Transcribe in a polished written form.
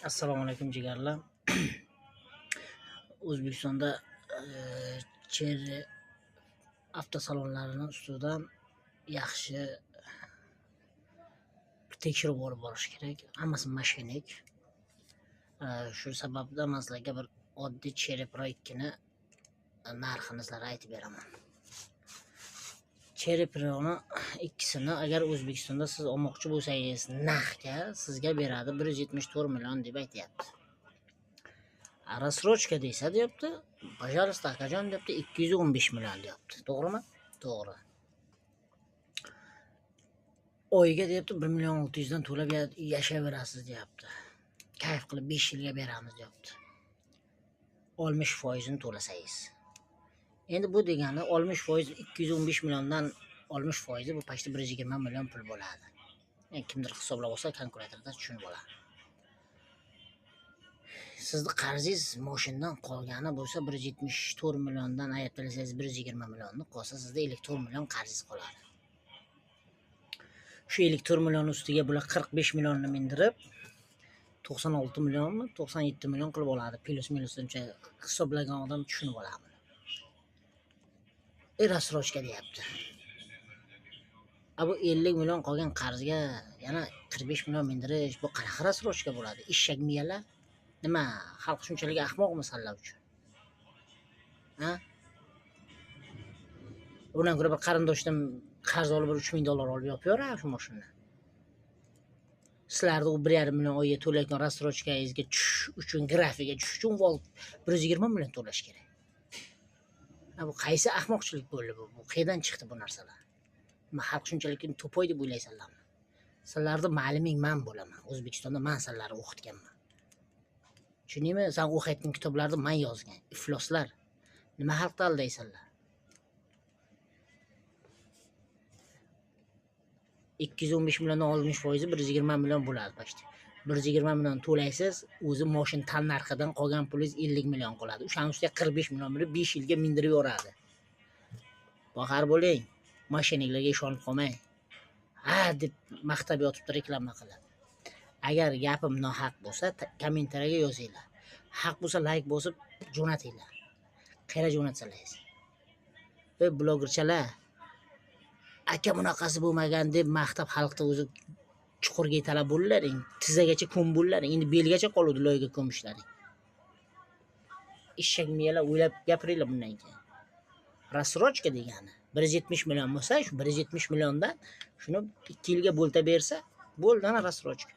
Assalomu alaykum jigarlar. O'zbekistonda Cherry avtosalonlarining ustidan yaxshi tekshiruv olib borish kerak. Hammasi mashinik. Shu sababdan men sizlarga bir oddiy Cherry Pro 2 ni narxini sizlarga aytib beraman. Cherry Pro 2 ni agar O'zbekistonda siz olmoqchi bo'lsangiz, narxga sizga beradi 174 million deb aytyapti. Рассрочка desa deyapti. Пожалуйста, akajon deyapti 215 million deyapti. To'g'rimi? To'g'ri. Oyiga deyapti 1 million 600 dan to'lab yashayverasiz deyapti. Kayf qilib 5 yilga beramiz deyapti. 60% ni to'lasangiz. Endi bu degani 60% 215 milliondan 60% bu pashta 120 million pul bo'ladi. Kimdir hisoblab olsa kalkulyatorda tushunib oladi. Sizni qarzingiz moshindan qolgani bo'lsa 174 milliondan aytsangiz 120 millionni qolsa sizda 54 million qarzingiz qoladi. Shu 54 million ustiga bular 45 millionni mindirib 96 millionmi 97 million qilib oladi. Plus minus uncha hisoblagan odam tushunib oladi. Рассрочка deyapti. Bu 50 million qolgan qarzga yana 45 million mindirish bu qanaqa рассрочка bo'ladi? Eshak miyalar. Nima, xalq shunchalik ahmoqmi sizlar uchun? Ha? Undan ko'ra bir qarindoshdan qarz olib $3000 olib yopaveradi shu mashinani. Sizlarni u 1,5 million oyga to'layotgan рассрочкangizga tushish uchun, grafiga tushish uchun 120 million to'lash kerak. Bu qaysi ahmoqchilik bo'ldi bu? Bu qayerdan chiqdi bu narsalar? Nima xalq shunchalik to'poy deb o'ylaysizlarmi? Sizlarni ma'liming men bo'laman. O'zbekistonda men sizlarni o'qitganman. Tushuningmi? Sen o'qiyotgan kitoblarni men yozgan. Ifloslar. Nima xalqni aldaysanlar? 215 milliondan 60% 120 million bo'ladi pashta. 120 million to'laysiz, o'zi mashin tan narxidan qolgan pulingiz 50 million qoladi. O'shaning ustiga 45 million bo'lib 5 yilga mindirib yoradi. Boqar bo'ling, mashinalarga ishonib qolmang. Ha deb maqtab yotibdi, reklama qiladi. Agar gapim nohaq bo'lsa, kommentariyaga yozinglar. Haq bo'lsa like bosib jo'natinglar. Qayerga jo'natsangiz. Ey blogerchalar, aka bunaqasi bo'lmagan deb maqtab xalqni o'zi chuqurga talab bo'llaring, tizagacha ko'm bo'llaring, endi belgacha qoladi loyga ko'mishlaring. Eshak miyalar o'ylab gapiringlar bundan keyin. Рассрочка degani 170 million bo'lsa, shu 170 milliondan shuni 2 yilga bo'lta bersa, bo'ldi ana рассрочка.